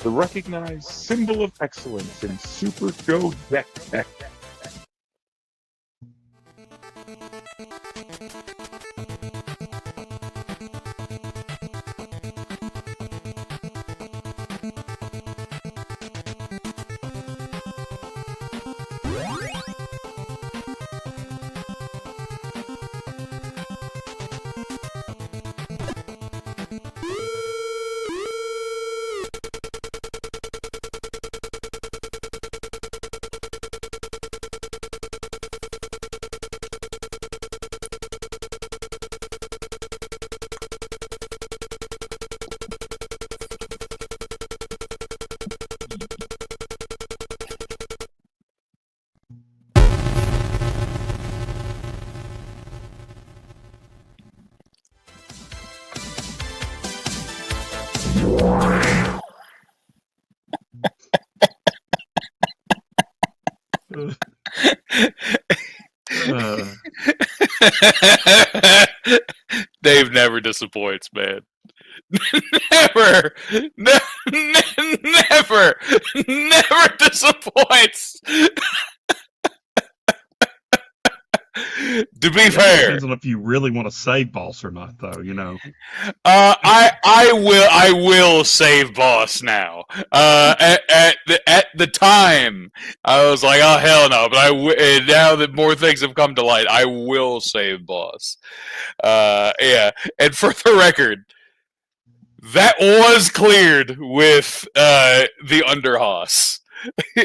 The recognized symbol of excellence in Super Show Deck Tech. Dave never disappoints, man. Never, never disappoints. To be fair, depends on if you really want to save boss or not, though. You know. I will save boss now. At the time, I was like, oh hell no. But and now that more things have come to light, I will save boss. Yeah. And for the record, that was cleared with the Underhoss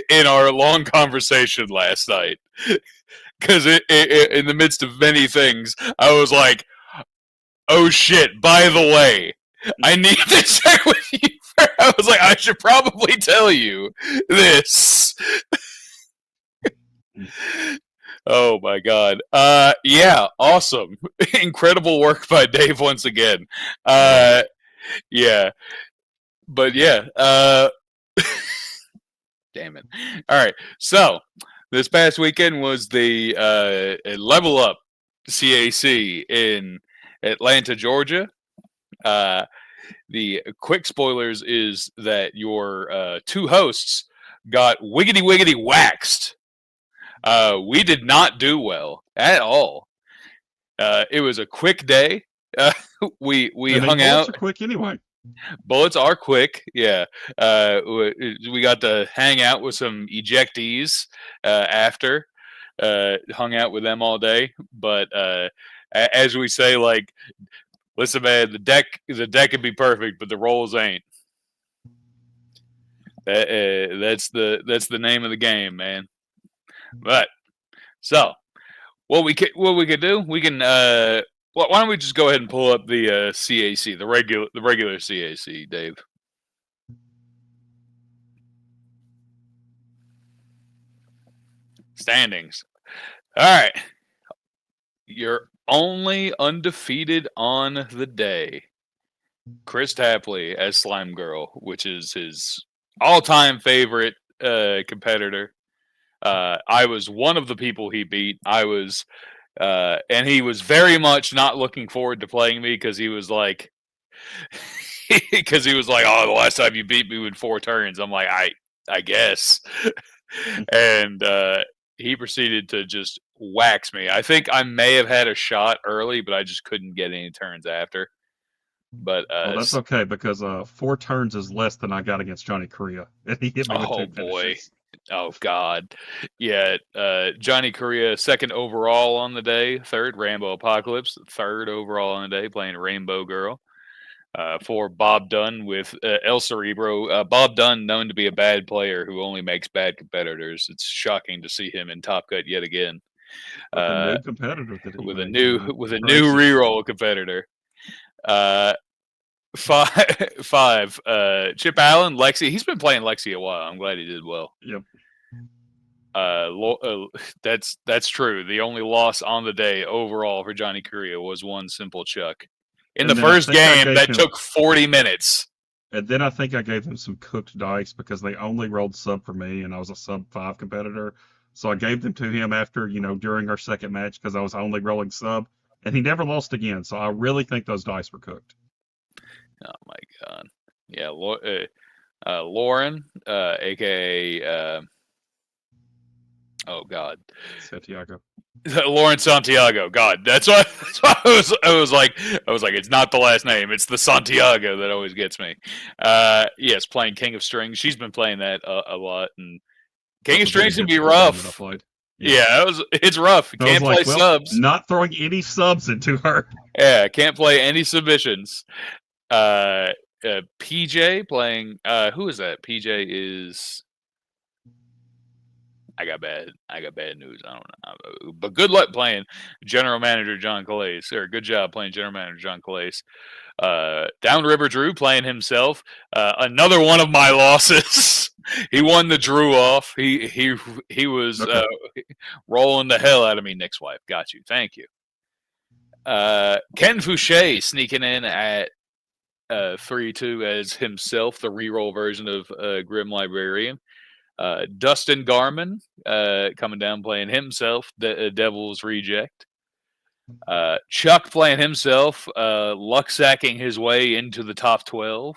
in our long conversation last night. Because in the midst of many things, I was like, oh shit, by the way, I need to check with you. I was like, I should probably tell you this. Oh my god. Yeah, awesome. Incredible work by Dave once again. Yeah. But yeah, damn it. Alright, so this past weekend was the Level Up CAC in Atlanta, Georgia. The quick spoilers is that your two hosts got wiggity waxed. We did not do well at all. It was a quick day. We hung out. Bullets are quick anyway. Bullets are quick, yeah. We got to hang out with some ejectees after. Hung out with them all day, but as we say, like, listen, man, the deck could be perfect, but the rolls ain't. That's the name of the game, man. But so what we could do, we can. Why don't we just go ahead and pull up the CAC, the regular CAC, Dave? Standings. All right. You're only undefeated on the day. Chris Tapley as Slime Girl, which is his all-time favorite competitor. I was one of the people he beat. And he was very much not looking forward to playing me because he was like, oh, the last time you beat me with 4 turns. I'm like, I guess. And he proceeded to just wax me. I think I may have had a shot early, but I just couldn't get any turns after. But that's okay because 4 turns is less than I got against Johnny Korea, and he hit me with 2 boy. finishes. Oh God, yeah. Johnny Korea, 2nd overall on the day. 3rd Rambo Apocalypse, 3rd overall on the day, playing Rainbow Girl. For Bob Dunn with El Cerebro. Bob Dunn, known to be a bad player who only makes bad competitors. It's shocking to see him in Top Cut yet again. A new competitor with a new reroll competitor. 5. Chip Allen, Lexi. He's been playing Lexi a while. I'm glad he did well. Yep. That's true. The only loss on the day overall for Johnny Korea was 1 simple chuck. In the first game, that took 40 minutes. And then I think I gave him some cooked dice because they only rolled sub for me, and I was a sub 5 competitor. So I gave them to him after, during our second match because I was only rolling sub, and he never lost again. So I really think those dice were cooked. Oh my god. Yeah, Lauren, aka oh god, Santiago. Lauren Santiago. God, that's why I was like, it's not the last name, it's the Santiago that always gets me. Yes, playing King of Strings. She's been playing that a lot, and King of Strings can be rough. Yeah, it's rough. You can't play subs. Not throwing any subs into her. Yeah, can't play any submissions. PJ playing. Who is that? PJ is. I got bad news. I don't know, but good luck playing General Manager John Calais. Or good job playing General Manager John Calais. Downriver Drew playing himself. Another one of my losses. He won the Drew off. He was rolling the hell out of me. Nick's wife. Got you. Thank you. Ken Fouché sneaking in at 3-2 as himself, the reroll version of Grim Librarian. Dustin Garman coming down playing himself, the Devil's Reject. Chuck playing himself, luck sacking his way into the top 12.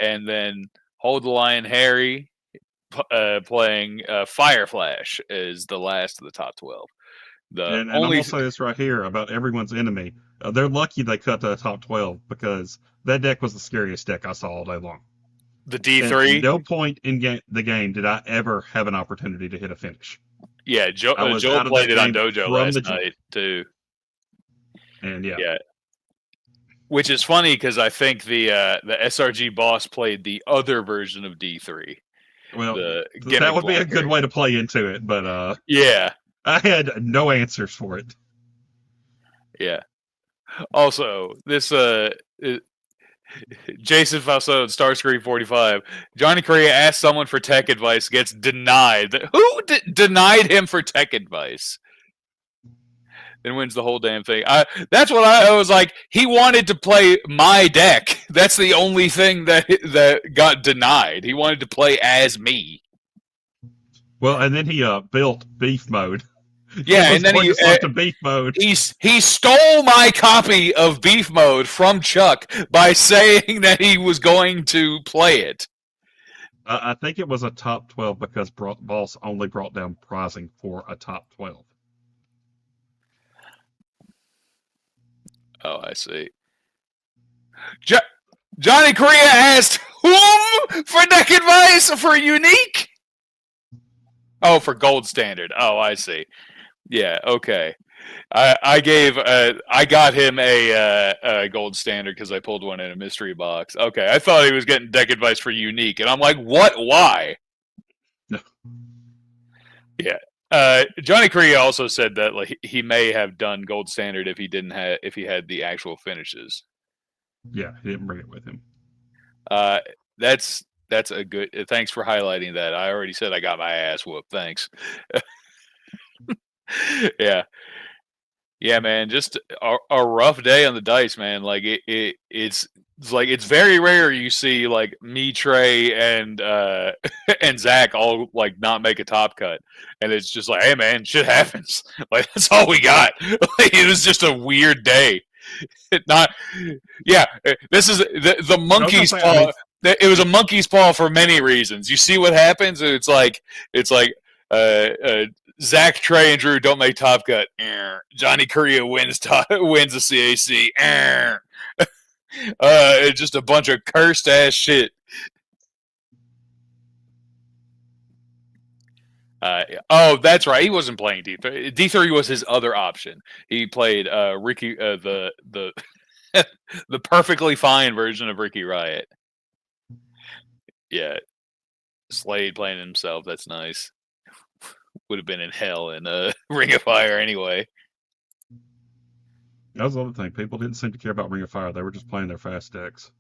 And then Hold the Line Harry playing Fire Flash is the last of the top 12. And I'm going to say this right here about everyone's enemy. They're lucky they cut to the top 12 because that deck was the scariest deck I saw all day long. The D3? And no point in the game did I ever have an opportunity to hit a finish. Yeah, Joe played it on Dojo last night, too. And yeah. Which is funny because I think the SRG boss played the other version of D3. Well, that would be a good way to play into it, but yeah. I had no answers for it. Yeah. Also, this Jason Falsone, Starscream 45. Johnny Correa asked someone for tech advice, gets denied. Who denied him for tech advice? Then wins the whole damn thing. That's what I was like. He wanted to play my deck. That's the only thing that got denied. He wanted to play as me. Well, and then he built beef mode. Yeah, and then he to beef mode. He stole my copy of beef mode from Chuck by saying that he was going to play it. I think it was a top 12 because Boss only brought down pricing for a top 12. Oh, I see. Johnny Correa asked whom for deck advice for unique? Oh, for gold standard. Oh, I see. Yeah, okay. I got him a gold standard because I pulled one in a mystery box. Okay, I thought he was getting deck advice for unique, and I'm like, what? Why? No. Yeah. Johnny Correa also said that like he may have done gold standard if he had the actual finishes. Yeah, he didn't bring it with him. That's a good. Thanks for highlighting that. I already said I got my ass whooped. Thanks. Yeah, man. Just a rough day on the dice, man. Like it's like it's very rare you see like me, Trey, and and Zach all like not make a top cut, and it's just like, hey, man, shit happens. Like that's all we got. Like, it was just a weird day. This is the monkey's paw. It was a monkey's paw for many reasons. You see what happens? It's like Zach, Trey, and Drew don't make top cut. Johnny Correa wins the CAC. It's just a bunch of cursed ass shit. Oh, that's right. He wasn't playing D3. D3 was his other option. He played Ricky, the the perfectly fine version of Ricky Riot. Yeah, Slade playing himself. That's nice. Would have been in hell in Ring of Fire anyway. That was the other thing. People didn't seem to care about Ring of Fire. They were just playing their fast decks.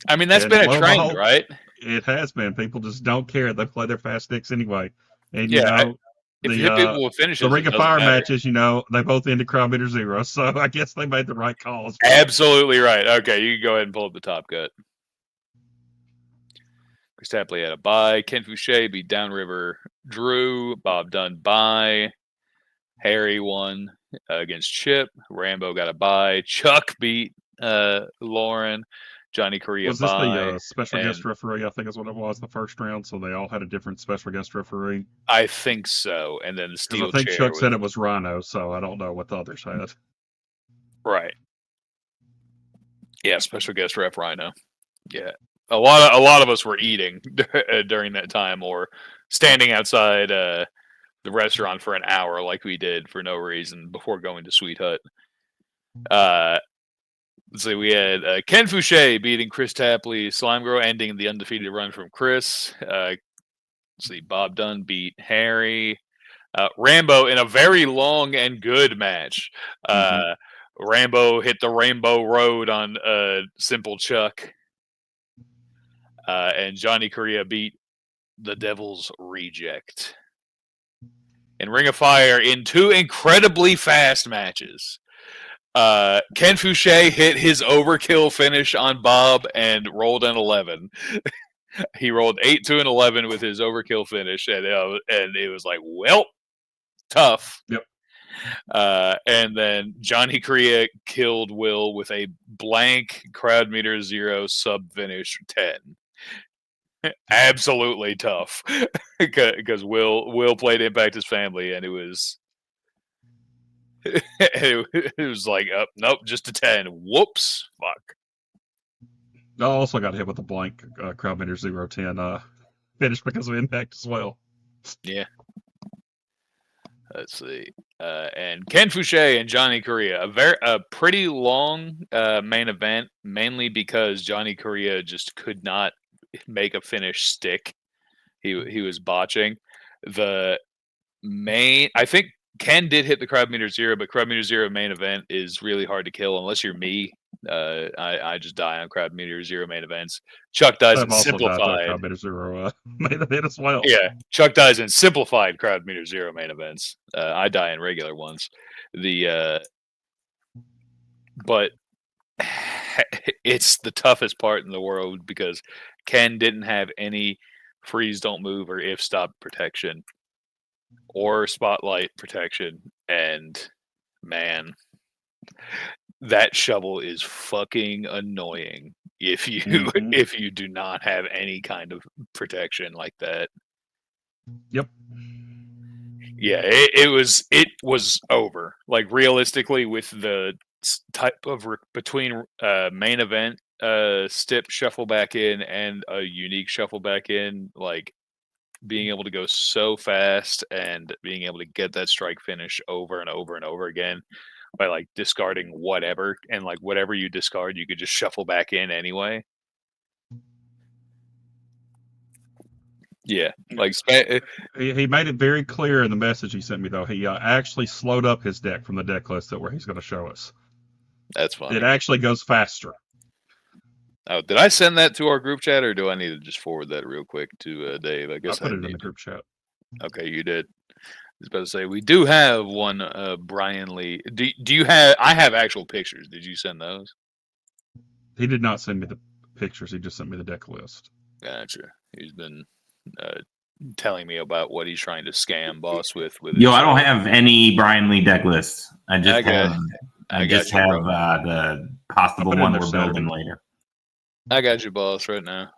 I mean, that's been a trend, right? It has been. People just don't care. They play their fast decks anyway. And if you hit people with finishes, the Ring of Fire matches, they both ended crowd meter 0. So I guess they made the right calls. Absolutely right. Okay, you can go ahead and pull up the top cut. Chris Tapley had a bye. Ken Fouché beat Downriver Drew. Bob Dunn bye. Harry won against Chip. Rambo got a bye. Chuck beat Lauren. Johnny Correa Was this bye. the special And guest referee? I think is what it was the first round. So they all had a different special guest referee. I think so. And then the Because steel I think chair Chuck was said it was Rhino, so I don't know what the others had. right. Yeah, special guest ref Rhino. Yeah, a lot of us were eating during that time, or standing outside the restaurant for an hour, like we did for no reason before going to Sweet Hut. Let's see, we had Ken Fouché beating Chris Tapley, Slime Girl ending the undefeated run from Chris. Let's see, Bob Dunn beat Harry. Rambo in a very long and good match. Rambo hit the Rainbow Road on Simple Chuck. And Johnny Correa beat the Devil's Reject. In Ring of Fire, in 2 incredibly fast matches, Ken Fouché hit his overkill finish on Bob and rolled an 11. He rolled 8, 2, and 11 with his overkill finish, and it was like, well, tough. Yep. And then Johnny Correa killed Will with a blank crowd meter 0 sub finish 10. Absolutely tough, because Will played Impact his family, and it was like, nope, just a 10. Whoops, fuck. I also got hit with a blank crowd meter 0-10 finish because of Impact as well. Yeah. Let's see. And Ken Fouché and Johnny Correa, a pretty long main event, mainly because Johnny Correa just could not make a finish stick. He was botching. I think Ken did hit the crowd meter 0, but crowd meter 0 main event is really hard to kill unless you're me. I just die on crowd meter 0 main events. Chuck dies in simplified. Crowd meter 0 main event as well. Yeah, Chuck dies in simplified crowd meter 0 main events. I die in regular ones. But it's the toughest part in the world because Ken didn't have any freeze, don't move, or if stop protection or spotlight protection, and man, that shovel is fucking annoying if you do not have any kind of protection like that. Yep. Yeah, it was over. Like, realistically, with the type of between main event stip shuffle back in and a unique shuffle back in, like, being able to go so fast and being able to get that strike finish over and over and over again by, like, discarding whatever, and, like, whatever you discard you could just shuffle back in anyway. Yeah, like he made it very clear in the message he sent me, though. He actually slowed up his deck from the deck list that where he's going to show us. That's fine. It actually goes faster. Oh, did I send that to our group chat, or do I need to just forward that real quick to Dave? I guess I put it in the group chat. Okay, you did. I was about to say, we do have one Brian Lee. Do you have? I have actual pictures. Did you send those? He did not send me the pictures. He just sent me the deck list. Gotcha. He's been telling me about what he's trying to scam Boss with. Yo, I don't have any Brian Lee deck lists. I just have the possible one we're building later. I got you, Boss, right now.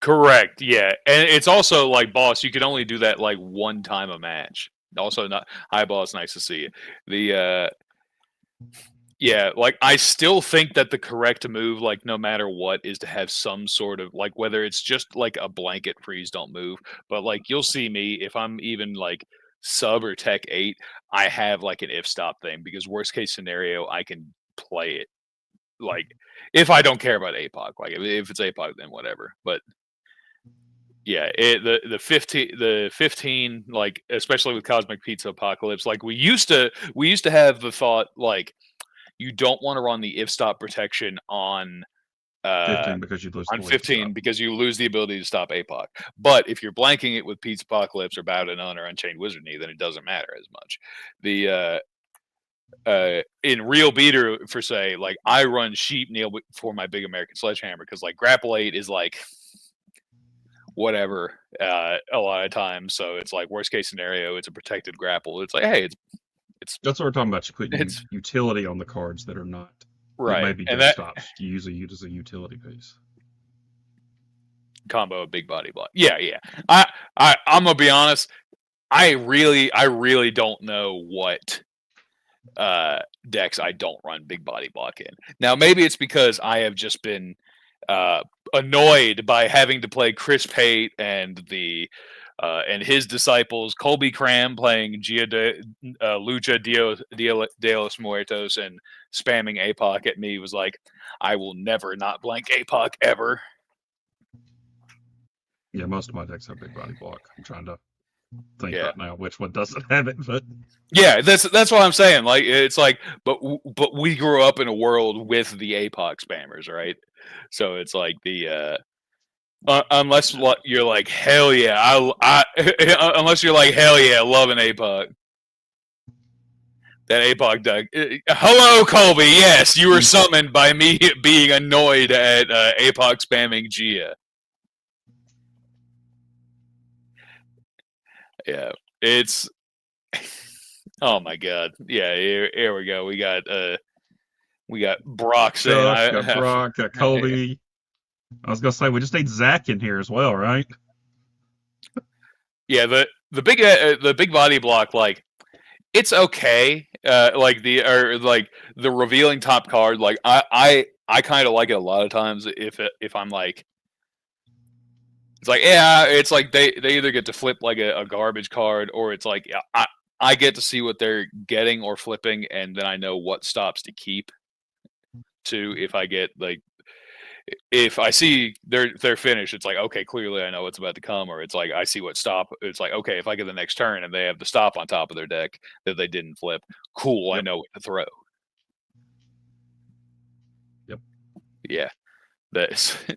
Correct. Yeah, and it's also like, Boss, you can only do that like one time a match. Also, not hi, Boss. Nice to see you. Yeah, like, I still think that the correct move, like, no matter what, is to have some sort of, like, whether it's just like a blanket freeze, don't move, but, like, you'll see me if I'm even like sub or tech 8, I have like an if stop thing, because worst case scenario, I can play it. Like, if I don't care about APOC, like, if it's APOC, then whatever. But yeah, the 15, like, especially with Cosmic Pizza Apocalypse, like, we used to have the thought, like, you don't want to run the if stop protection on 15 because you lose on 15 because you lose the ability to stop APOC. But if you're blanking it with Pizza Apocalypse or Bow to None or Unchained Wizard Knee, then it doesn't matter as much. in real beater for say, like I run sheep kneel for my big American sledgehammer because like grapple 8 is like whatever a lot of times. So it's like worst case scenario, it's a protected grapple. It's like, hey, it's That's what we're talking about. You put It's- utility on the cards that are not right. maybe And desktops. You usually use as a utility piece. combo of big body block. Yeah. I'm gonna be honest. I really don't know what decks I don't run big body block in. Now maybe it's because I have just been annoyed by having to play Chris Pate and and his disciples Colby Cram playing Lucha de los Muertos and spamming APOC at me was like, I will never not blank APOC ever. Yeah, most of my decks have big body block. I'm trying to think Yeah. right now which one doesn't have it, but Yeah, that's what I'm saying. Like it's like, but we grew up in a world with the APOC spammers, right? So it's like the unless you're like hell yeah, unless you're like hell yeah, love an APOC. That APOC deck. Hello, Colby. Yes, you were summoned by me being annoyed at APOC spamming Gia. Yeah, it's. Oh my god! Yeah, here we go. We got Brock saying, Chuck, got Brock, got Colby. I was gonna say we just need Zach in here as well, right? Yeah, the big body block, like it's okay. Like the revealing top card, like I kind of like it a lot of times if I'm like, it's like yeah, it's like they either get to flip like a garbage card or it's like I get to see what they're getting or flipping, and then I know what stops to keep. To if I get like, if I see their finish, it's like okay, clearly I know what's about to come, or it's like I see what stop. It's like okay, if I get the next turn and they have the stop on top of their deck that they didn't flip, cool, Yep. I know what to throw. Yep. Yeah.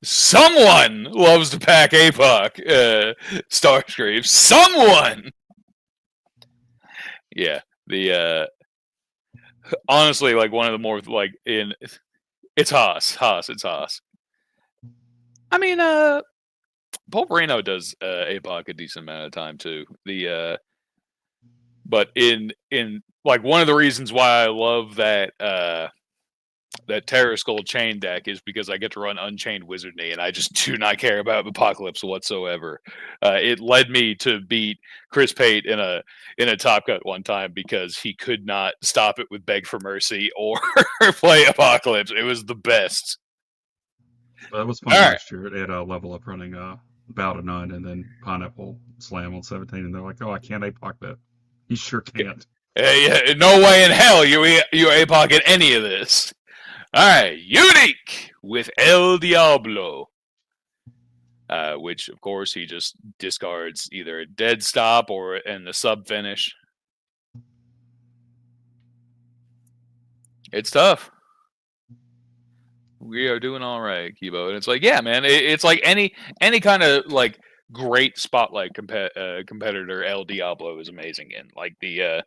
Someone loves to pack APOC. Starscream. Someone. Yeah. The honestly, like one of the more like it's Haas. It's Haas. I mean, Polverino does APOC a decent amount of time too. But in like one of the reasons why I love that that Terror Skull chain deck is because I get to run Unchained Wizard Knee, and I just do not care about Apocalypse whatsoever. It led me to beat Chris Pate in a Top Cut one time because he could not stop it with Beg for Mercy or play Apocalypse. It was the best. That was fun last year. They had a level up running Bow to None and then Pineapple Slam on 17, and they're like, oh, I can't APOC that. You sure can't. Yeah, no way in hell you APOC at any of this. All right, Unique with El Diablo, which of course he just discards either a dead stop or in the sub finish. It's tough. We are doing all right, Kibo, and it's like, yeah, man, it's like any kind of like great spotlight competitor. El Diablo is amazing in like the.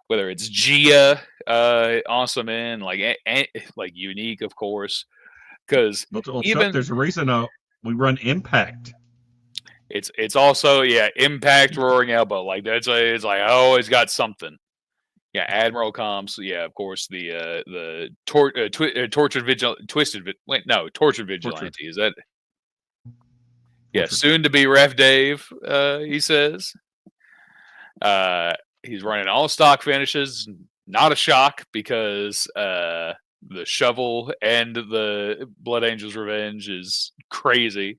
Whether it's Gia, awesome in like Unique, of course, because even there's a reason we run Impact. It's also Impact, Roaring Elbow, like that's it's like I always got something. Yeah, Admiral Comps, yeah, of course the Tortured Vigilante is that? Yeah, soon to be Ref Dave, he says. He's running all stock finishes. Not a shock because the Shovel and the Blood Angel's Revenge is crazy.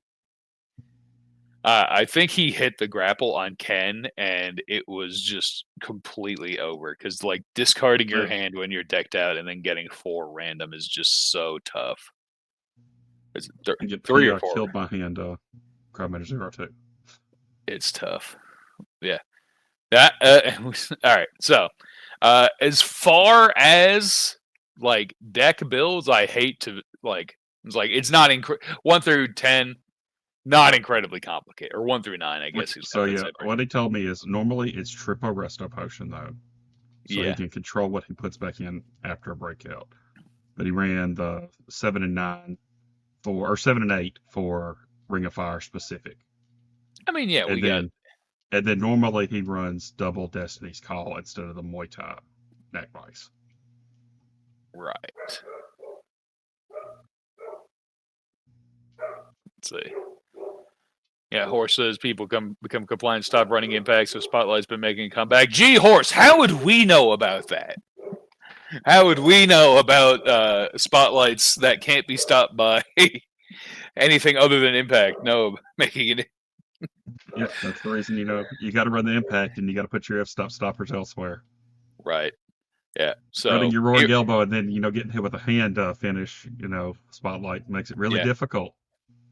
I think he hit the grapple on Ken, and it was just completely over because like discarding your hand when you're decked out and then getting 4 random is just so tough. It's 3 or 4. Killed my hand. Crowd Manager 0-2. It's tough. Yeah. That all right. So, as far as like deck builds, I hate to like. It's like it's not 1 through 10, not incredibly complicated, or 1 through 9, I guess. So yeah, what he told me is normally it's triple Resto Potion though. so he can control what he puts back in after a breakout. But he ran the 7 and 9 or 7 and 8 for Ring of Fire specific. I mean, yeah, And then normally he runs double Destiny's Call instead of the Muay Thai neck vice. Right. Let's see. Yeah, Horse says people become compliant, stop running Impact, so Spotlight's been making a comeback. Gee, Horse, how would we know about that? How would we know about Spotlights that can't be stopped by anything other than Impact? No, making it. Yeah, that's the reason, you got to run the Impact and you got to put your f-stop stoppers elsewhere. Right. Yeah. So running your roaring elbow and then, getting hit with a hand finish, Spotlight makes it really difficult.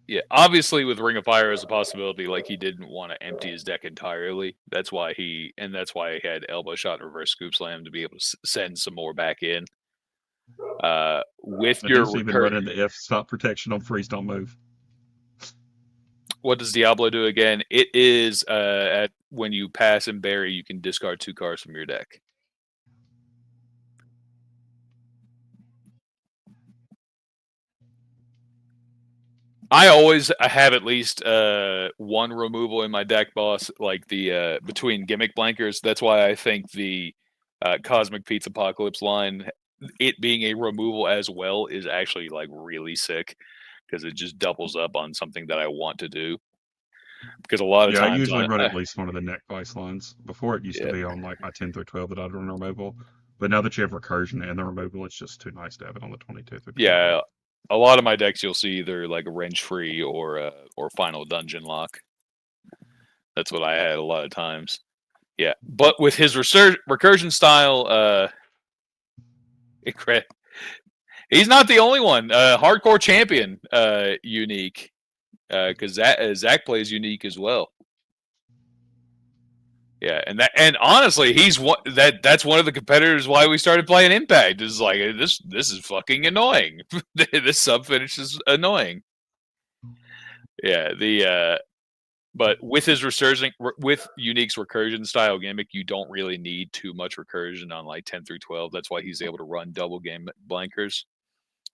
Yeah, obviously with Ring of Fire as a possibility, like he didn't want to empty his deck entirely. That's why he had elbow shot and reverse scoop slam to be able to send some more back in. With your even running the F stop protection on freeze don't move. What does Diablo do again? It is at when you pass and bury, you can discard 2 cards from your deck. I always have at least one removal in my deck, boss, like the between gimmick blankers. That's why I think the Cosmic Pizza Apocalypse line, it being a removal as well, is actually like really sick because it just doubles up on something that I want to do. Because a lot of times I usually run at least one of the neck vice lines. Before it used to be on like my 10 through 12 that I'd run removal. But now that you have recursion and the removal, it's just too nice to have it on the 22 through 12. Yeah. A lot of my decks, you'll see either like a wrench free or final dungeon lock. That's what I had a lot of times. Yeah, but with his recursion style, he's not the only one. Hardcore Champion, unique, because Zach plays unique as well. Yeah, and honestly, that's one of the competitors why we started playing Impact. Is like this is fucking annoying. This sub finish is annoying. Yeah, but with his with Unique's recursion style gimmick, you don't really need too much recursion on like 10 through 12. That's why he's able to run double game blankers.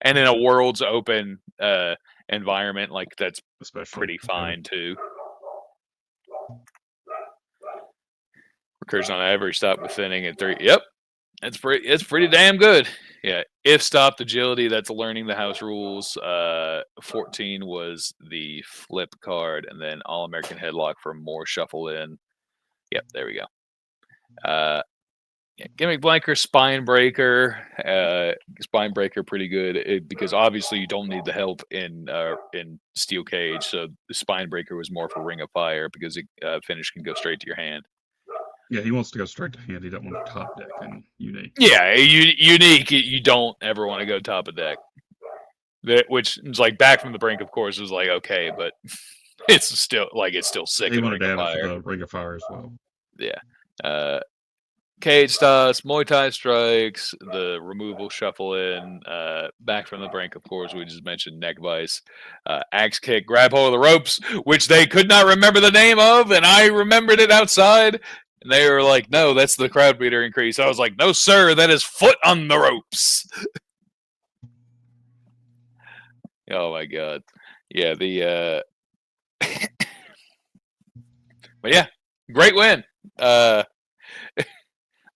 And in a world's open environment, like that's pretty fine too. Recursion on every stop with thinning at 3. Yep. It's pretty damn good. Yeah. If stopped agility, that's learning the house rules. 14 was the flip card, and then All American Headlock for more shuffle in. Yep, there we go. Gimmick Blanker, Spine Breaker. Spine Breaker pretty good because obviously you don't need the help in Steel Cage. So the Spine Breaker was more for Ring of Fire because finish can go straight to your hand. Yeah, he wants to go straight to hand. He doesn't want to top deck and Unique. Yeah, Unique, you don't ever want to go top of deck. Which is like Back from the Brink, of course, is like okay, but it's still sick. He wanted to have it for the Ring of Fire as well. Yeah. Cage Toss, Muay Thai Strikes, the removal shuffle in, Back from the Brink, of course, we just mentioned neck vice, axe kick, grab hold of the ropes, which they could not remember the name of, and I remembered it outside. And they were like, no, that's the crowd beater increase. I was like, no, sir, that is foot on the ropes. Oh, my God. Yeah, but yeah, great win. Ken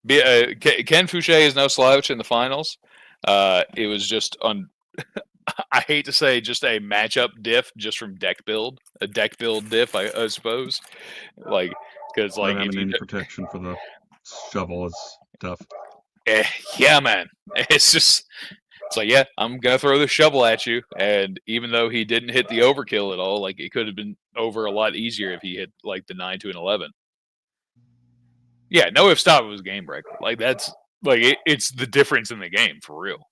Fouché is no slouch in the finals. It was just I hate to say just a matchup diff just from deck build. A deck build diff, I suppose. Like, because like having any protection for the shovel is tough. Yeah, man. It's like, yeah, I'm gonna throw the shovel at you, and even though he didn't hit the overkill at all, like it could have been over a lot easier if he hit like the 9 to an 11. Yeah, no if stop was game breaker. Like that's like it's the difference in the game for real.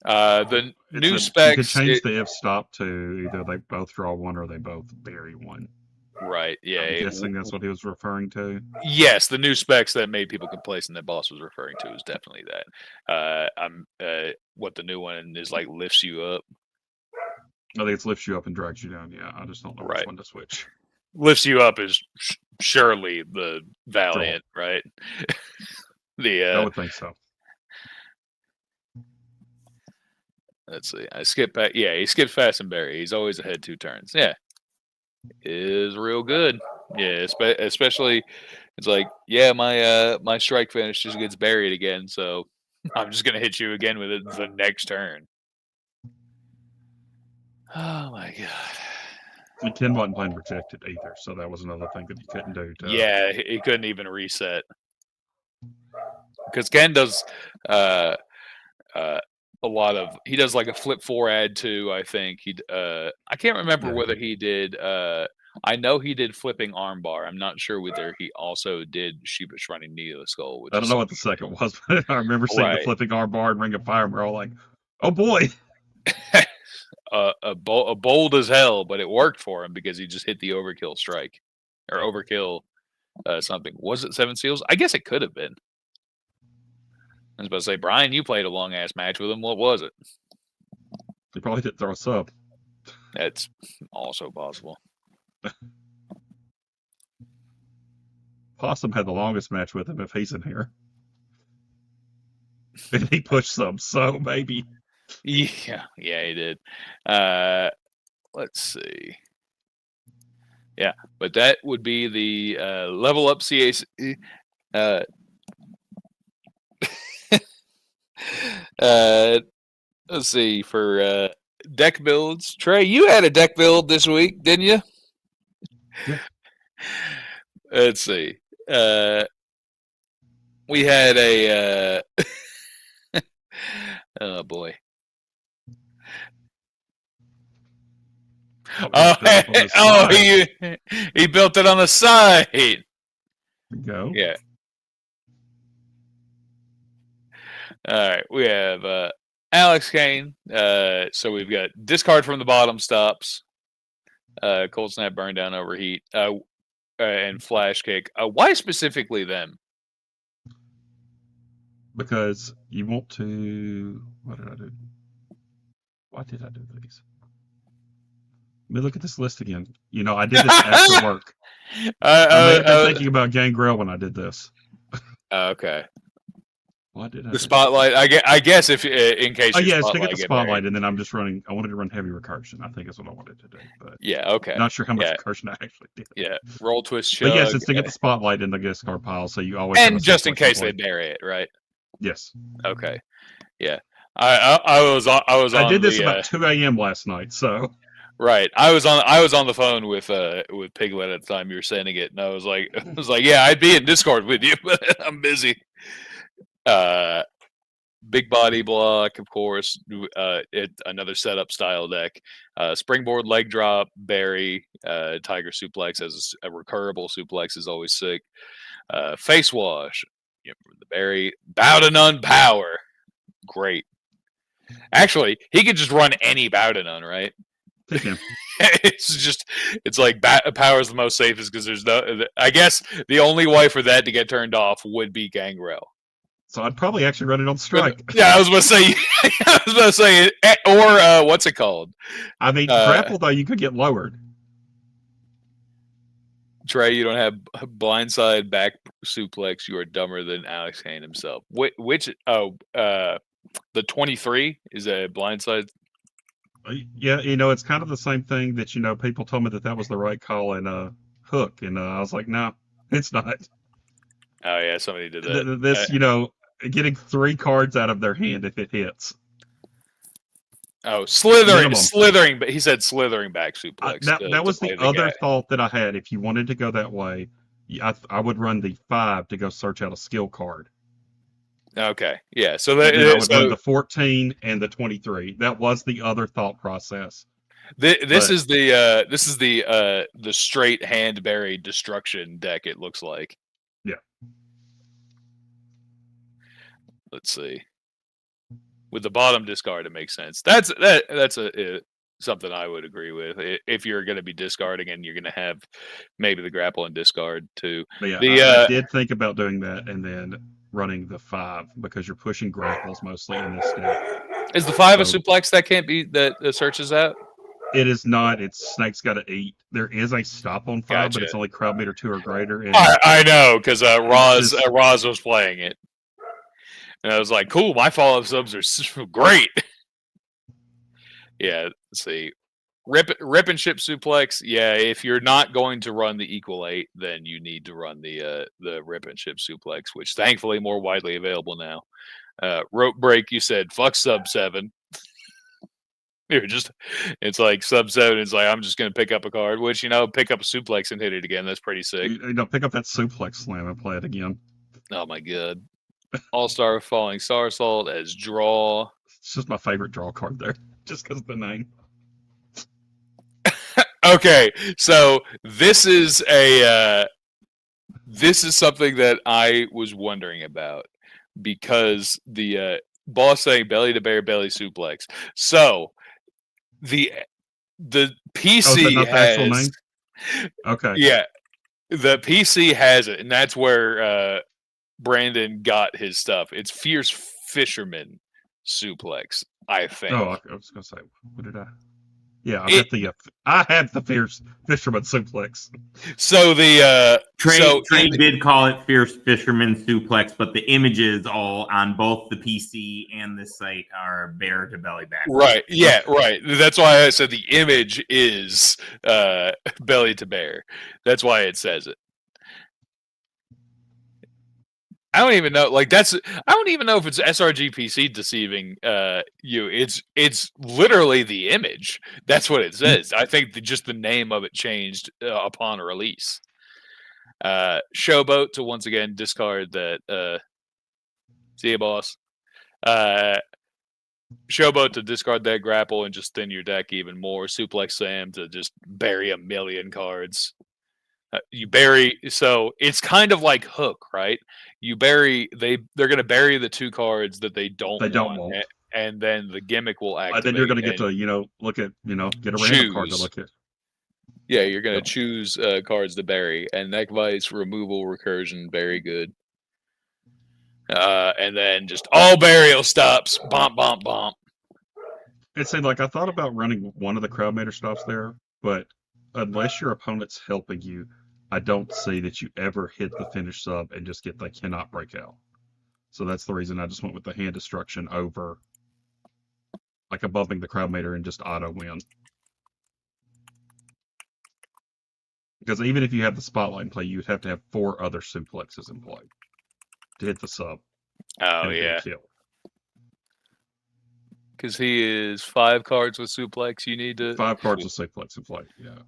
The new specs. You could change the if stop to either they both draw one or they both bury one. Right. Yeah. I'm guessing that's what he was referring to. Yes, the new specs that made people complacent that boss was referring to is definitely that. What the new one is like lifts you up. I think it lifts you up and drags you down. Yeah, I just don't know which one to switch. lifts you up is surely the Valiant, right? I would think so. Let's see. I skip back. Yeah, he skips fast and Barry. He's always ahead 2 turns. Yeah, is real good. Yeah, especially it's like, yeah, my strike finish just gets buried again, so I'm just gonna hit you again with it the next turn. Oh my god. And Ken wasn't playing rejected either, so that was another thing that you couldn't do. Yeah, he couldn't even reset because Ken does a lot of. He does like a flip 4 add 2. I think he. I can't remember whether he did. I know he did flipping armbar. I'm not sure whether he also did sheepish running Neo Skull. Which I don't know what the second was, but I remember seeing the flipping armbar and Ring of Fire, and we're all like, "Oh boy!" Bold as hell, but it worked for him because he just hit the overkill strike or overkill something. Was it 7 seals? I guess it could have been. I was about to say, Brian, you played a long ass match with him. What was it? He probably didn't throw a sub. That's also possible. Possum had the longest match with him if he's in here. And he pushed some, so maybe. Yeah, he did. Let's see. Yeah, but that would be the level up CAC. Let's see for deck builds. Trey, you had a deck build this week, didn't you? Yeah. Let's see. We had a. Oh boy. He built it on the side. Go. Yeah. All right, we have Alex Kane. So we've got discard from the bottom stops, cold snap, burn down, overheat, and flash kick. Why specifically them? Because you want to. What did I do? Why did I do these? Let me look at this list again. You know, I did this after work. I was thinking about Gangrel when I did this. Okay. Why did I the spotlight? I guess if in case. Oh yeah, pick up the spotlight, and then I'm just running. I wanted to run heavy recursion. I think is what I wanted to do. But yeah, okay. Not sure how much recursion I actually did. Yeah, roll, twist, chug. But yes, it's to get the spotlight in the discard pile, so you always. And just in case they bury it, right? Yes. Okay. Yeah. I was on. I did this about 2 a.m. last night, so. Right. I was on the phone with Piglet at the time you were sending it, and I was like, yeah, I'd be in Discord with you, but I'm busy. Big body block, of course. Another setup style deck. Springboard leg drop, bury, tiger suplex as a recurable suplex is always sick. Face wash, the bury, bow to none power. Great. Actually, he could just run any bow to none, right? It's like power is the most safest because there's no. I guess the only way for that to get turned off would be Gangrel. So I'd probably actually run it on strike. Yeah, I was about to say, or what's it called? I mean, grapple though, you could get lowered. Trey, you don't have blindside back suplex. You are dumber than Alex Kane himself. Which the 23 is a blindside. Yeah, it's kind of the same thing that people told me that was the right call in Hook, and I was like, no, it's not. Oh yeah, somebody did that. This, getting 3 cards out of their hand if it hits. Oh, slithering, but he said slithering back suplex. That was the other thought that I had. If you wanted to go that way, I would run the 5 to go search out a skill card. Okay, yeah. So I would run the 14 and the 23. That was the other thought process. This is the straight hand buried destruction deck. It looks like. Yeah. Let's see. With the bottom discard, it makes sense. That's something I would agree with. If you're going to be discarding and you're going to have maybe the grapple and discard too. But yeah, I did think about doing that and then running the 5 because you're pushing grapples mostly in this deck. Is the 5 a suplex that can't be that searches out? It is not. It's Snake's got to eat. There is a stop on 5, Gotcha. but it's only crowd meter 2 or greater. And I know, because Roz just- Roz was playing it, and I was like, "Cool, my follow-up subs are great." Yeah, let's see. Rip and ship suplex. Yeah, if you're not going to run the equal 8, then you need to run the rip and ship suplex, which thankfully more widely available now. Rope break. You said fuck sub 7. It's like sub 7. It's like I'm just gonna pick up a card, which pick up a suplex and hit it again. That's pretty sick. pick up that suplex slam and play it again. Oh my god. All-Star Falling Somersault as draw. It's just my favorite draw card there, just because of the name. Okay, so this is something that I was wondering about, because the boss saying belly to bear belly suplex. So the PC is that not the has actual name? Okay. Yeah, the PC has it, and that's where Brandon got his stuff. It's Fierce Fisherman Suplex, I think. Oh, I was gonna say, what did I? Yeah, I have the Fierce Fisherman Suplex. So the Trey did call it Fierce Fisherman Suplex, but the images all on both the PC and this site are bear to belly back. Right. Yeah. Right. That's why I said the image is belly to bear. That's why it says it. I don't even know. I don't even know if it's SRGPC deceiving you. It's literally the image. That's what it says. I think just the name of it changed upon release. Showboat to once again discard that. See ya, boss. Showboat to discard that grapple and just thin your deck even more. Suplex Sam to just bury 1,000,000 cards. You bury, so it's kind of like Hook, right? You bury, they're going to bury the 2 cards that they don't want. And then the gimmick will activate. Then you're going to get to look at get a random card to look at. Yeah, you're going to choose cards to bury, and Neck Vice, removal, recursion, very good. And then just all burial stops, bomp, bomp, bomp. It seemed like I thought about running one of the crowd meter stops there, but unless your opponent's helping you, I don't see that you ever hit the finish sub and just get the cannot break out. So that's the reason I just went with the hand destruction over a bumping the crowd meter and just auto win. Because even if you have the spotlight in play, you'd have to have 4 other suplexes in play to hit the sub. Oh yeah. Because he is 5 cards with suplex. You need to 5 cards with suplex in play. Yeah.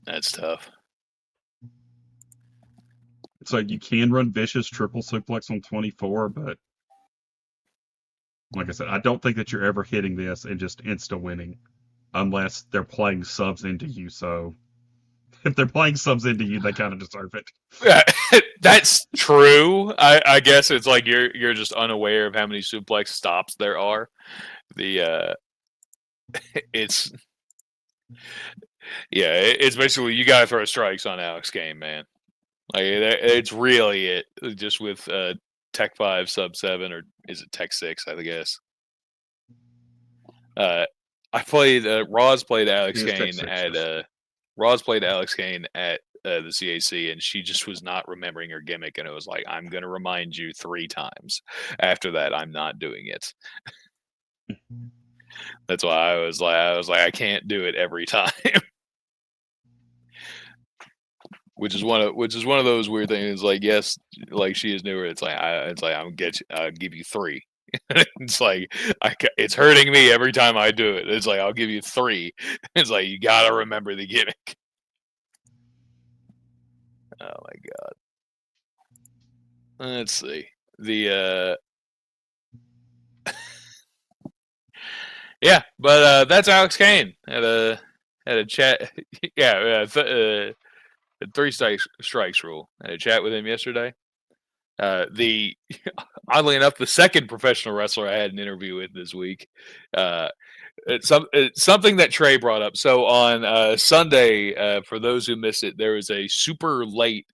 That's tough. So you can run vicious triple suplex on 24, but like I said, I don't think that you're ever hitting this and just insta winning unless they're playing subs into you. So if they're playing subs into you, they kind of deserve it. Yeah, that's true. I guess it's like you're just unaware of how many suplex stops there are. It's basically you gotta throw strikes on Alex Kane, man. It's really it. Just with Tech 5 sub 7, or is it Tech 6? I guess. I played. Roz played Alex Kane at. Roz played Alex Kane at the CAC, and she just was not remembering her gimmick, and it was like, I'm gonna remind you 3 times. After that, I'm not doing it. That's why I was like, I can't do it every time. Which is one of those weird things. Like, yes, like she is newer. It's like I'll give you 3. It's like it's hurting me every time I do it. It's like I'll give you 3. It's like you gotta remember the gimmick. Oh my god. Let's see yeah, but that's Alex Kane had a chat. Yeah, 3 strikes rule. I had a chat with him yesterday. Oddly enough, the second professional wrestler I had an interview with this week. It's something that Trey brought up. So on Sunday, for those who missed it, there was a super late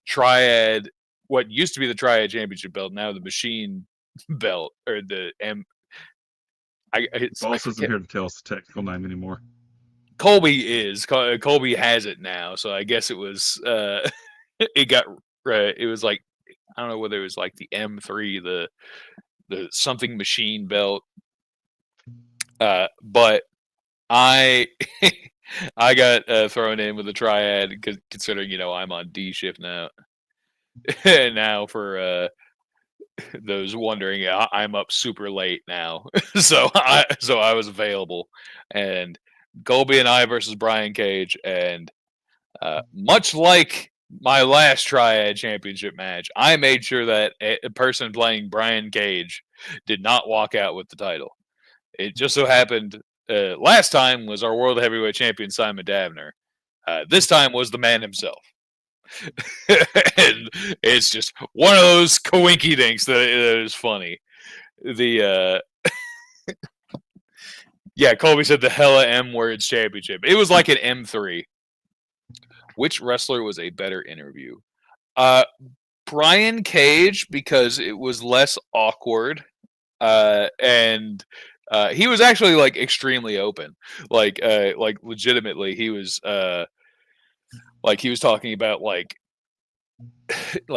Triad. What used to be the Triad Championship belt, now the Machine belt, or the M. Boss isn't here to tell us the technical name anymore. Colby has it now, so I guess it was it was like, I don't know whether it was like the M3, the something machine belt, but I I got thrown in with a triad considering I'm on D shift now. And now for those wondering, I'm up super late now, so I was available, and Colby and I versus Brian Cage, and much like my last Triad Championship match, I made sure that a person playing Brian Cage did not walk out with the title. It just so happened last time was our World Heavyweight Champion Simon Davner. This time was the man himself. And it's just one of those coinky dinks that is funny. The yeah, Colby said the hella M words championship. It was like an M3. Which wrestler was a better interview? Brian Cage, because it was less awkward, and he was actually like extremely open, like legitimately. He was like he was talking about like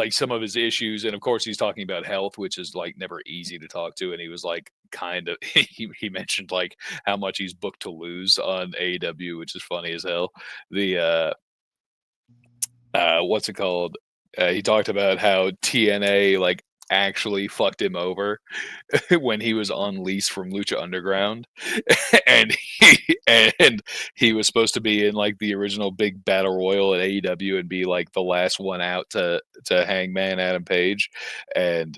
some of his issues, and of course he's talking about health, which is like never easy to talk to. And he was like kind of he mentioned like how much he's booked to lose on AEW, which is funny as hell. The what's it called? He talked about how TNA like actually fucked him over when he was on lease from Lucha Underground, and he was supposed to be in like the original big battle royal at AEW and be like the last one out to Hangman Adam Page, and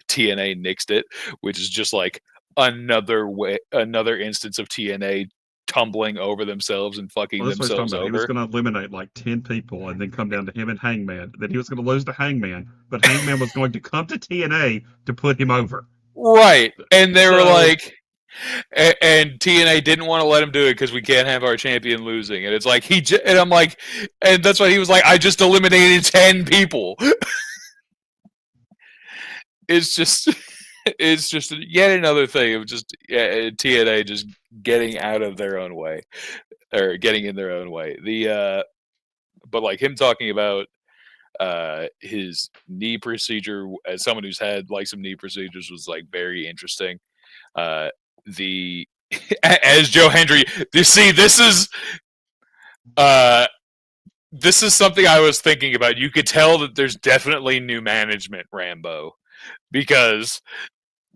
TNA nixed it, which is just like another instance of TNA tumbling over themselves and fucking themselves over. He was going to eliminate like 10 people and then come down to him and Hangman. Then he was going to lose to Hangman, but Hangman was going to come to TNA to put him over. Right. And they were like, and TNA didn't want to let him do it because we can't have our champion losing. And it's like, and I'm like, and that's why he was like, I just eliminated 10 people. It's just yet another thing of just TNA just getting out of their own way, or getting in their own way. But like him talking about his knee procedure as someone who's had like some knee procedures was like very interesting. As Joe Hendry, you see, this is something I was thinking about. You could tell that there's definitely new management, Rambo, because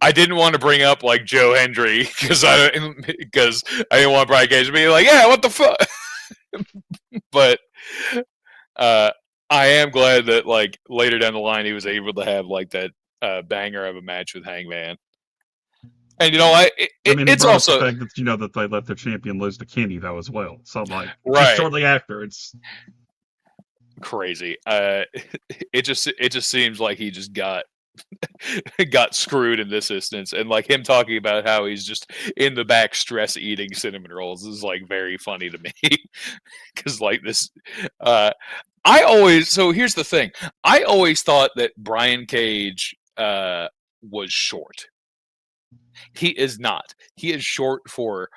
I didn't want to bring up like Joe Hendry because I didn't want Brian Cage to be like, yeah, what the fuck. But I am glad that like later down the line he was able to have like that banger of a match with Hangman. And it's also the fact that that they let their champion lose to Kenny though as well. So like right. Shortly after, it's crazy. It just seems like he just got screwed in this instance, and like him talking about how he's just in the back stress eating cinnamon rolls is like very funny to me. Because like this so here's the thing, I always thought that Brian Cage was short. He is not. He is short for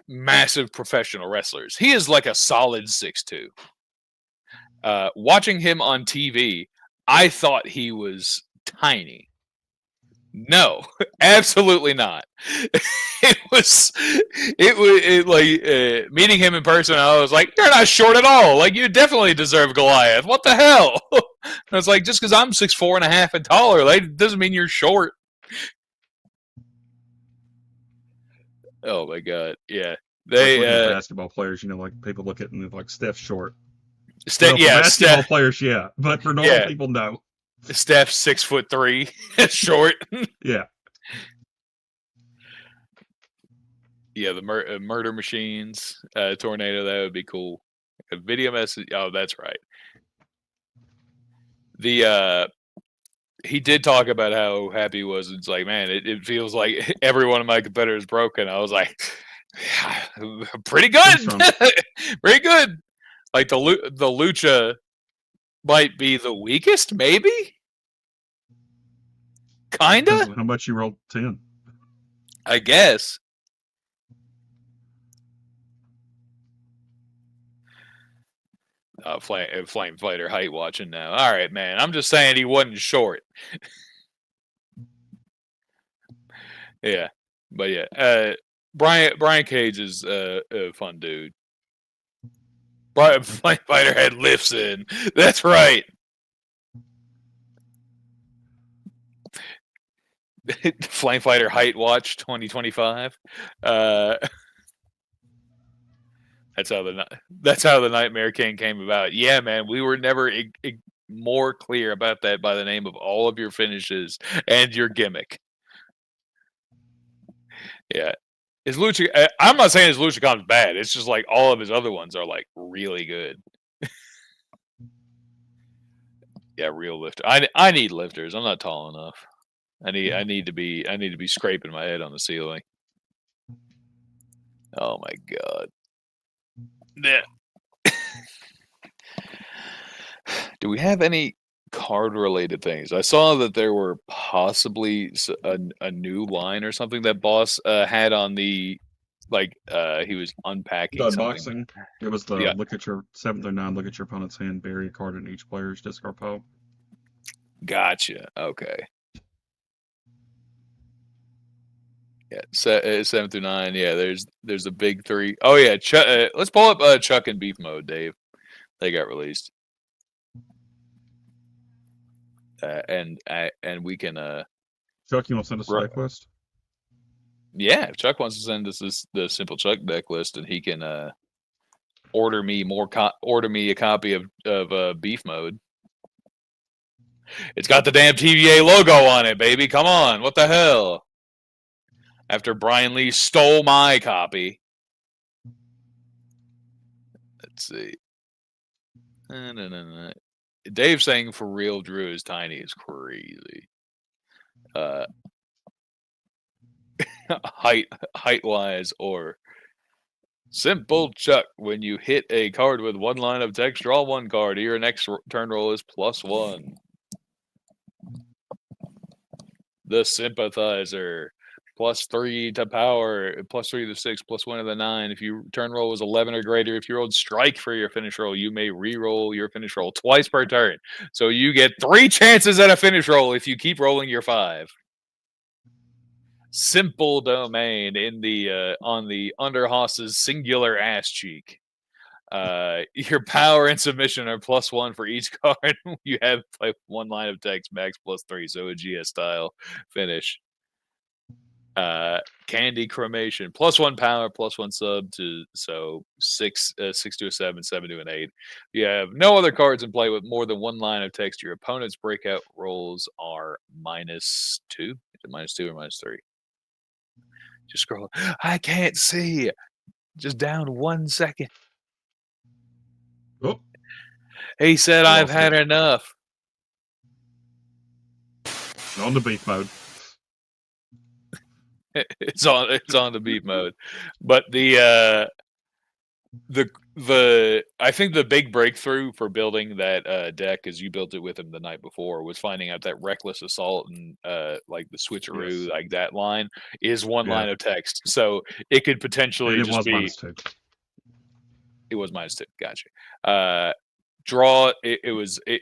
massive professional wrestlers. He is like a solid 6'2". Watching him on TV, I thought he was tiny. No, absolutely not. It was like meeting him in person. I was like, "You're not short at all. Like you definitely deserve Goliath. What the hell?" And it's like just because I'm 6'4.5" and taller, like doesn't mean you're short. Oh my god, yeah. They basketball players, like people look at and like Steph's short. Basketball players, yeah, but for normal people, no. Steph's 6'3", short. Yeah. Yeah, the murder machines, tornado. That would be cool. A video message. Oh, that's right. He did talk about how happy he was. It's like, man, it feels like every one of my competitors broken. I was like, pretty good, pretty good. Like the Lucha might be the weakest, maybe. Kinda. How much you rolled 10? I guess. Flame Fighter height watching now. All right, man. I'm just saying he wasn't short. Yeah, but yeah. Brian Cage is a fun dude. Flame Fighter had lifts in. That's right. Flame Fighter Height Watch 2025. That's how the Nightmare King came about. Yeah, man, we were never more clear about that by the name of all of your finishes and your gimmick. Yeah, I'm not saying his Luchicom's bad. It's just like all of his other ones are like really good. Yeah, real lifter. I need lifters. I'm not tall enough. I need to be scraping my head on the ceiling. Oh my god. Yeah. Do we have any card related things? I saw that there were possibly a new line or something that Boss had on the he was unpacking The something. unboxing. It was the look at your 7 through 9. Look at your opponent's hand. Bury a card in each player's discard pile. Gotcha. Okay. Yeah, 7 through 9. Yeah, there's a big 3. Oh yeah, let's pull up Chuck and Beef Mode, Dave. They got released, and we can. Chuck, you want to send us a deck list? Yeah, if Chuck wants to send us the Simple Chuck deck list, and he can order me a copy of Beef Mode. It's got the damn TVA logo on it, baby. Come on, what the hell? After Brian Lee stole my copy. Let's see. No. Dave saying for real Drew is tiny is crazy. Height wise or Simple Chuck. When you hit a card with 1 line of text, draw 1 card. Your next turn roll is +1. The Sympathizer. +3 to power, +3 to 6, +1 to the 9. If your turn roll was 11 or greater, if you rolled strike for your finish roll, you may re-roll your finish roll twice per turn. So you get 3 chances at a finish roll if you keep rolling your 5. Simple domain in the on the Underhoss's singular ass cheek. Your power and submission are +1 for each card. You have like 1 line of text, max +3, so a GS style finish. Candy Cremation, +1 power, +1 sub to 6 to a 7, 7 to an 8. You have no other cards in play with more than 1 line of text. Your opponent's breakout rolls are -2. Is it -2 or -3? Just scroll. I can't see. Just down 1 second. Oh. He said, "I've had enough." On the Beef Mode. It's on the Beef Mode, but the I think the big breakthrough for building that deck, as you built it with him the night before, was finding out that Reckless Assault and like the switcheroo, like that line is 1 line of text, so it could potentially just be. -2. It was -2. Gotcha. Draw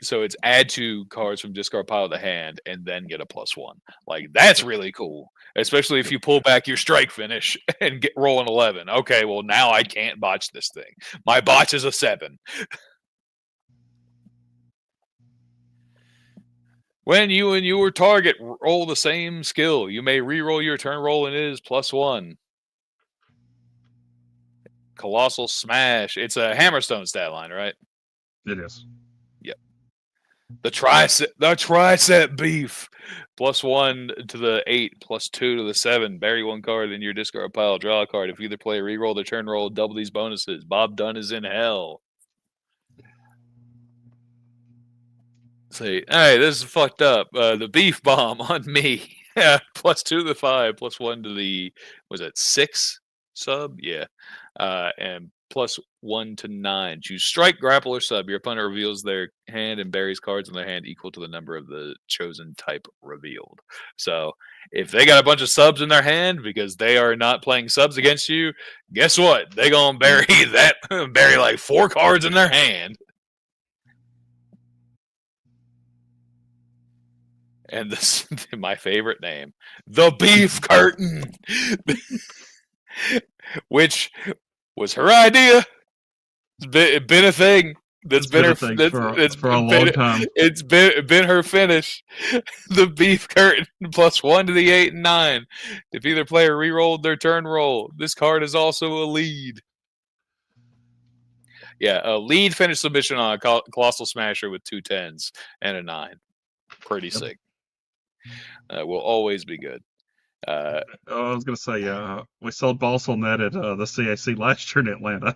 so it's add 2 cards from discard pile of the hand and then get a +1. Like that's really cool, especially if you pull back your strike finish and roll an 11. Okay, well now I can't botch this thing. My botch is a 7. When you and your target roll the same skill, you may re-roll your turn roll and it is +1. Colossal Smash. It's a Hammerstone stat line, right? It is. Yep. The tricep beef. +1 to the 8, +2 to the 7. Bury 1 card in your discard pile. Draw a card. If either player re-roll the turn roll, double these bonuses. Bob Dunn is in hell. Say, hey, this is fucked up. The beef bomb on me. Yeah, +2 to the 5, +1 to the, was it 6 sub? Yeah. And +1 to 9. Choose strike, grapple, or sub. Your opponent reveals their hand and buries cards in their hand equal to the number of the chosen type revealed. So if they got a bunch of subs in their hand because they are not playing subs against you, guess what? They gonna bury bury like 4 cards in their hand. And this my favorite name, the Beef Curtain, which was her idea. It's been a thing. That's been her thing that's, for it's a long been, time. It's been her finish. The Beef Curtain +1 to the 8 and 9. If either player re-rolled their turn roll, this card is also a lead. Yeah, a lead finish submission on a Colossal Smasher with 2 10s and a 9. Pretty sick. Will always be good. I was gonna say, we sold Balls on that at the CAC last year in Atlanta.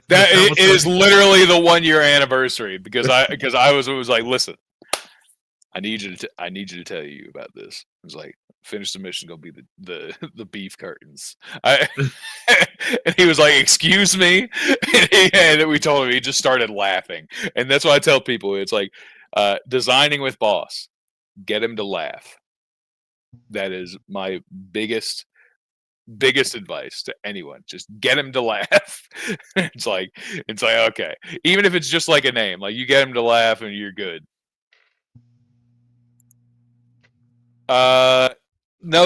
That is literally the 1-year anniversary because I was like, listen, I need you to tell you about this. It was like, finish submission gonna be the Beef Curtains. And he was like, excuse me, and we told him. He just started laughing, and that's why I tell people it's like designing with Boss. Get him to laugh. That is my biggest advice to anyone. Just get him to laugh. It's like okay, even if it's just like a name, like you get him to laugh and you're good. No,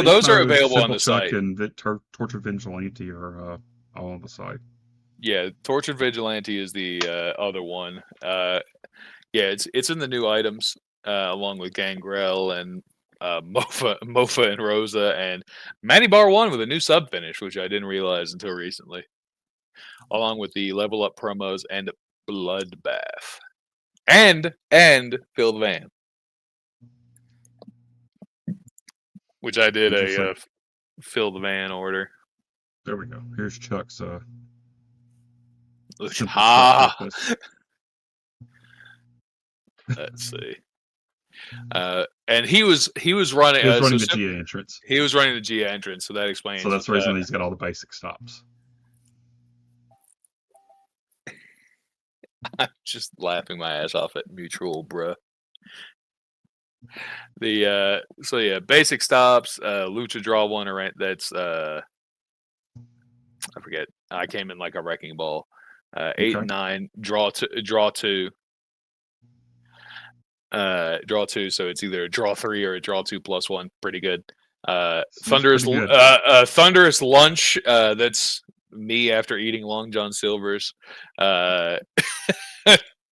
those are available on the site. And Tortured Vigilante are all on the site. Yeah, Tortured Vigilante is the other one. Yeah, it's in the new items along with Gangrel and Mofa and Rosa and Matty Bar 1 with a new sub finish, which I didn't realize until recently, along with the level up promos and Bloodbath and Phil the Van, which I did a Phil the Van order. There we go. Here's Chuck's. Let's see. And he was running. He was running the GA entrance. He was running the GA entrance, so that explains. So that's the reason he's got all the basic stops. I'm just laughing my ass off at Mutual, bruh. The so yeah, basic stops. Lucha draw 1 that's I forget. I came in like a wrecking ball. 8 and 9 draw 2. Draw 2, so it's either a draw 3 or a draw 2 +1. Pretty good. Thunderous lunch. That's me after eating Long John Silver's. It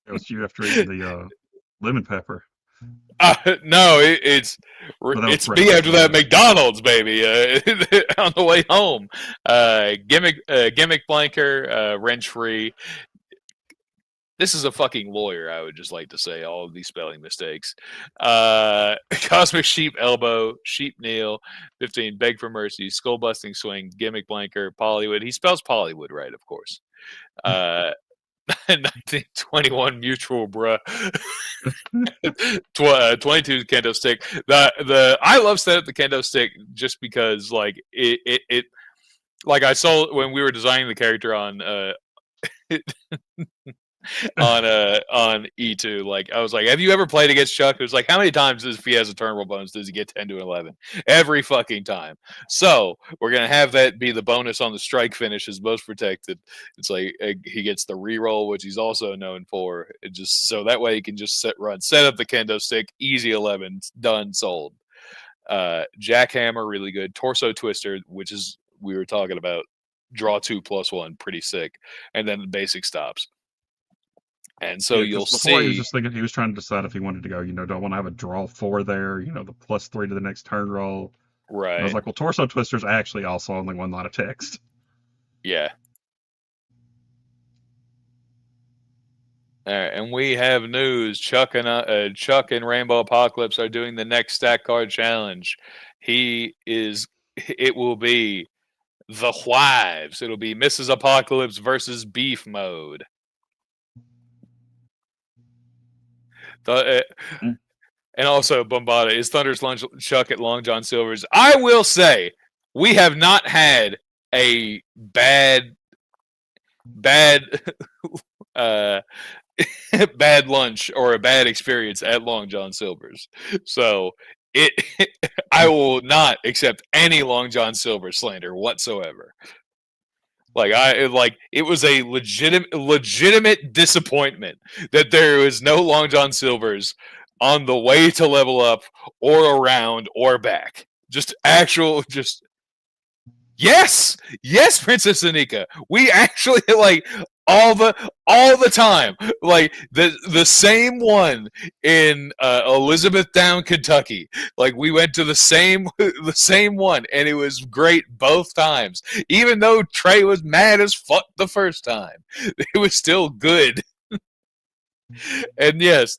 was you after eating the lemon pepper. No, it's me after that McDonald's, baby, on the way home. Gimmick blanker, wrench free. This is a fucking lawyer, I would just like to say all of these spelling mistakes. Cosmic Sheep Elbow, Sheep Kneel, 15, Beg for Mercy, Skull Busting Swing, Gimmick Blanker, Pollywood. He spells Pollywood right, of course. 1921 Mutual, bruh. 22 Kendo Stick. I love set up the Kendo Stick just because like it like I saw when we were designing the character on on E2, like I was like, have you ever played against Chuck? It was like, how many times if he has a turn roll bonus does he get 10 to 11? Every fucking time. So we're gonna have that be the bonus on the strike finish is most protected. It's like he gets the reroll, which he's also known for. It just so that way he can just set up the Kendo Stick, easy 11, done, sold. Jackhammer, really good. Torso Twister, which is we were talking about, draw 2 +1, pretty sick, and then the basic stops. And so you'll see. He was just thinking, he was trying to decide if he wanted to go, do I want to have a draw 4 there, the +3 to the next turn roll. Right. And I was like, well, Torso Twister's actually also only 1 line of text. Yeah. All right, and we have news. Chuck and Rainbow Apocalypse are doing the next stack card challenge. It will be the Wives. It'll be Mrs. Apocalypse versus Beef mode. And also Bombada is Thunder's Chuck at Long John Silver's. I will say we have not had a bad lunch or a bad experience at Long John Silver's. So I will not accept any Long John Silver slander whatsoever. It was a legitimate disappointment that there was no Long John Silver's on the way to level up or around or back. Just actual, just yes, Princess Anika. We actually like all the time, like the same one in Elizabethtown, Kentucky. Like we went to the same one, and it was great both times. Even though Trey was mad as fuck the first time, it was still good. And yes,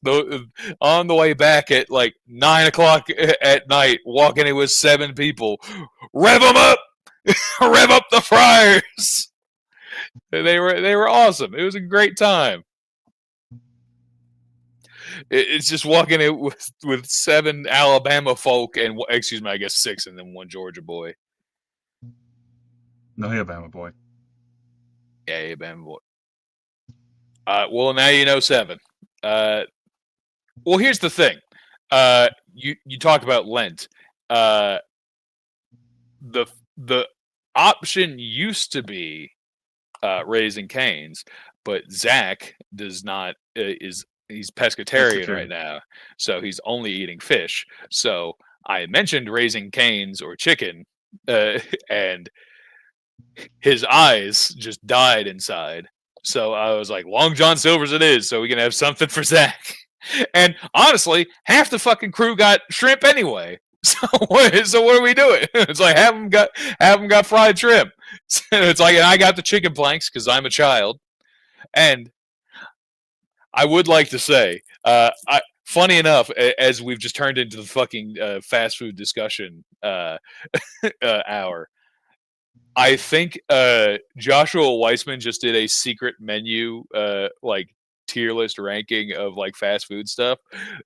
on the way back at like 9 o'clock at night, walking in with 7 people, rev them up, rev up the fryers. They were awesome. It was a great time. It's just walking in with 7 Alabama folk and excuse me, I guess 6 and then 1 Georgia boy. No, Alabama boy. Yeah, Alabama boy. Well, now you know 7. Well, here's the thing. You talk about Lent. The option used to be Raising Cane's, but Zach does not he's pescatarian right now, so he's only eating fish. So I mentioned Raising Cane's or chicken, and his eyes just died inside. So I was like, Long John Silver's it is, so we can have something for Zach. And honestly, half the fucking crew got shrimp anyway. So what are we doing? It's like have them got fried shrimp. So it's like, and I got the chicken planks because I'm a child. And I would like to say, funny enough, as we've just turned into the fucking fast food discussion hour, I think Joshua Weissman just did a secret menu like tier list ranking of like fast food stuff.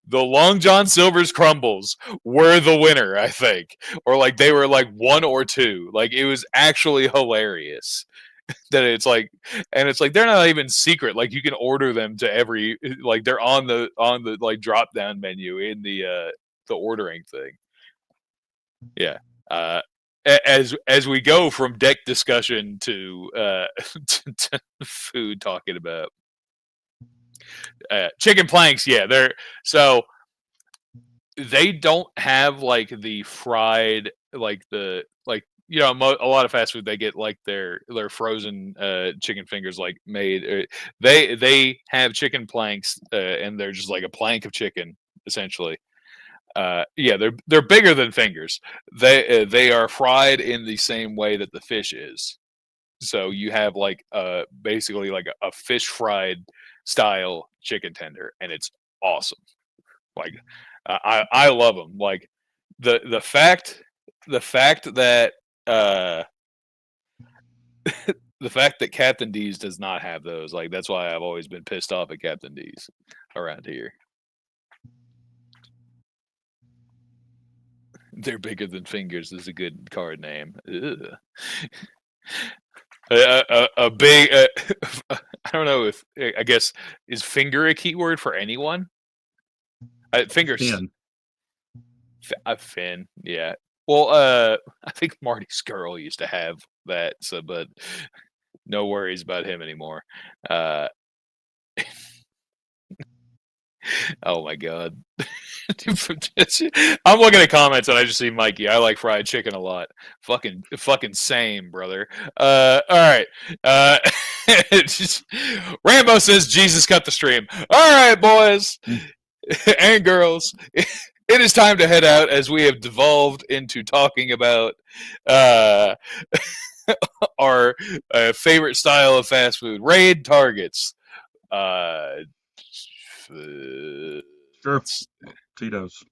The Long John Silver's crumbles were the winner, I think, or like they were like 1 or 2. Like it was actually hilarious. That it's like, and it's like they're not even secret. Like you can order them to every, like they're on the like drop down menu in the ordering thing. Yeah. As we go from deck discussion to to food talking about chicken planks, yeah, they don't have like the fried, like the like, you know, a lot of fast food, they get like their frozen chicken fingers like made. They have chicken planks, and they're just like a plank of chicken essentially. Yeah, they're bigger than fingers. They are fried in the same way that the fish is. So you have like basically like a fish fried style chicken tender, and it's awesome. Like I love them. Like the fact that the fact that Captain D's does not have those, like that's why I've always been pissed off at Captain D's around here. They're bigger than fingers is a good card name. A big, I don't know if, I guess, is finger a keyword for anyone? Fingers. Fin. Fin, yeah. Well, I think Marty Skrull used to have that, so but no worries about him anymore. Oh my god. I'm looking at comments and I just see Mikey. I like fried chicken a lot. Fucking same, brother. All right. Rambo says Jesus cut the stream. All right, boys and girls. It is time to head out as we have devolved into talking about our favorite style of fast food, raid targets. Sure. Tito's.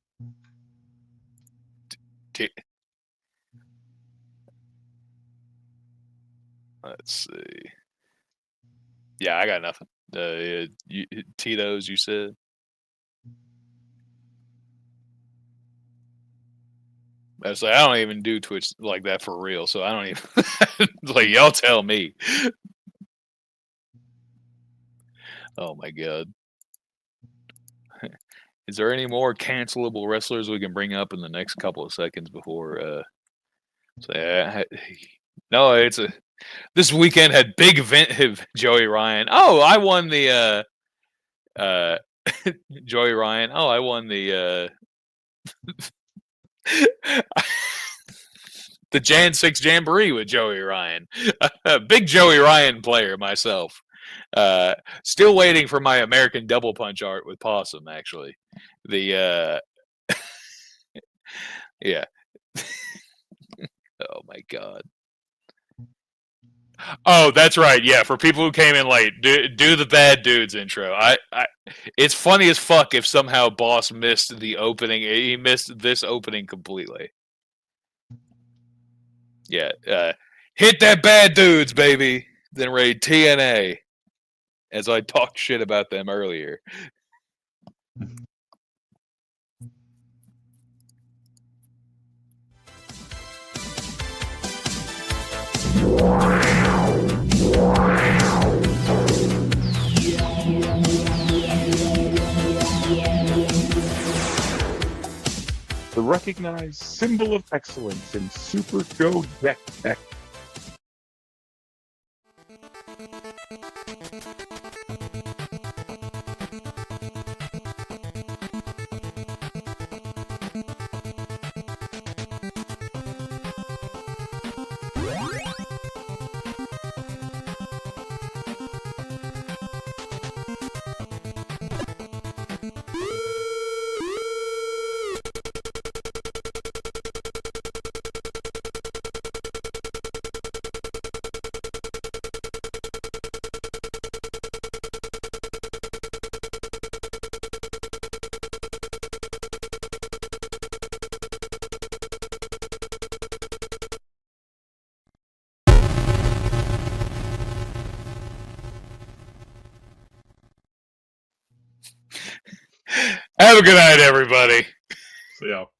Let's see. Yeah, I got nothing. Tito's, you said. I was like, I don't even do Twitch like that for real, so I don't even like y'all tell me. Oh my god. Is there any more cancelable wrestlers we can bring up in the next couple of seconds before no, it's this weekend had big event of Joey Ryan. Oh, I won the Joey Ryan. Oh, I won the the Jan 6 Jamboree with Joey Ryan. Big Joey Ryan player myself. Still waiting for my American Double Punch art with Possum, actually. The yeah. Oh my god. Oh, that's right. Yeah, for people who came in late, do the bad dudes intro. It's funny as fuck if somehow Boss missed the opening. He missed this opening completely. Yeah, hit that bad dudes, baby. Then raid TNA, as I talked shit about them earlier. The recognized symbol of excellence in Super Show Deck Tech. Have a good night, everybody. See y'all.